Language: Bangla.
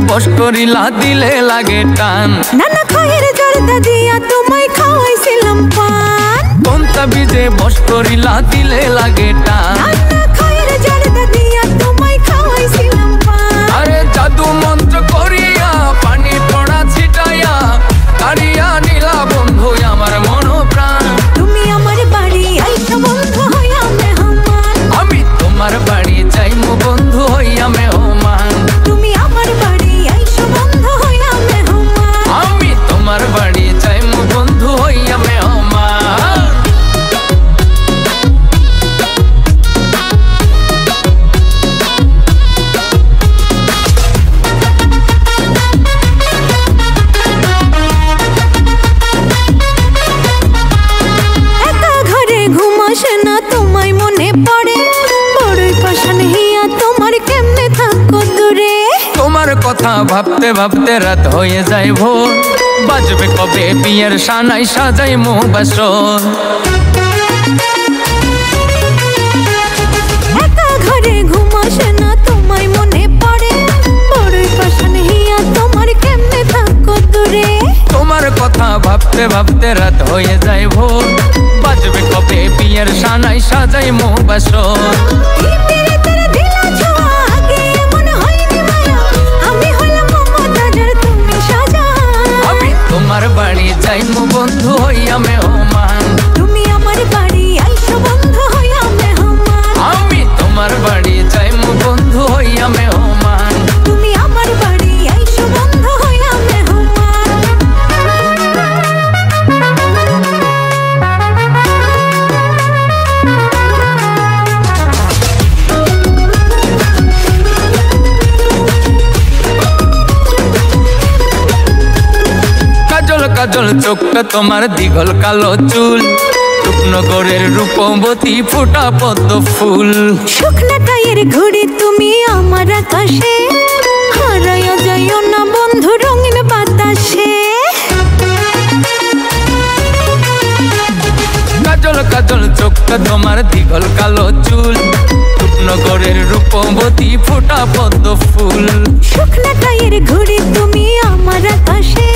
বস করিলা দিলে লাগে টান নানা খায়ের জর্দা দিয়া তোমায় খাওয়াইছিলাম পান কোনটা বিজে বস করিলা দিলে লাগে টান নানা খায়ের জর্দা দিয়া তোমায় খাওয়াইছিলাম পান আরে জাদু মন্ত্র করিয়া পানি পড়া ছিটাইয়া কারিয়া নীলা বন্ধু আমার মন প্রাণ তুমি আমার বাড়ি আইছো বন্ধু হইয়া মেহমান আমি তোমার বাড়ি যাইমু বন্ধু হইয়া মেহমান তুমি আমার বাড়ি আইছো বন্ধু হইয়া মেহমান আমি তোমার বাড়ি যাইমু বন্ধু হইয়া মেহমান একা ঘরে ঘুমাস না তোমায় মনে পড়ে বড়ই পাশান হিয়া তোমার কেমনে থাকো দূরে তোমার কথা ভাবতে ভাবতে রাত হয়ে যায় ভোর বাজবে কবে বিয়ের সানাই সাজাইমু বাসর একা ঘরে ঘুমাস না তোমায় মনে পড়ে বড়ই পাশান হিয়া তোমার কেমনে থাকো দূরে তোমার কথা ভাবতে ভাবতে রাত হয়ে যায় ভোর বাজবে কবে বিয়ের সানাই সাজাইমু বাসর আমি তোমার বাড়ি যাইমু বন্ধু হইয়া মেহমান তুমি আমার বাড়ি আইছো বন্ধু হইয়া মেহমান আমি তোমার বাড়ি যাইমু বন্ধু হইয়া মেহমান তুমি আমার বাড়ি আইছো বন্ধু হইয়া মেহমান কাজল কাজল চোখটা তোমার দিঘল কালো চুল রূপনগরের রূপবতী ফোটা পদ্ম ফুল শুকনা কায়ের ঘুড়ি তুমি আমার আকাশে হারাইয়া যাইও না বন্ধু রঙিন বাতাসে কাজল কাজল চোখটা তোমার দিঘল কালো চুল রূপনগরের রূপবতী ফোটা পদ্ম ফুল শুকনা কায়ের ঘুড়ি তুমি আমার আকাশে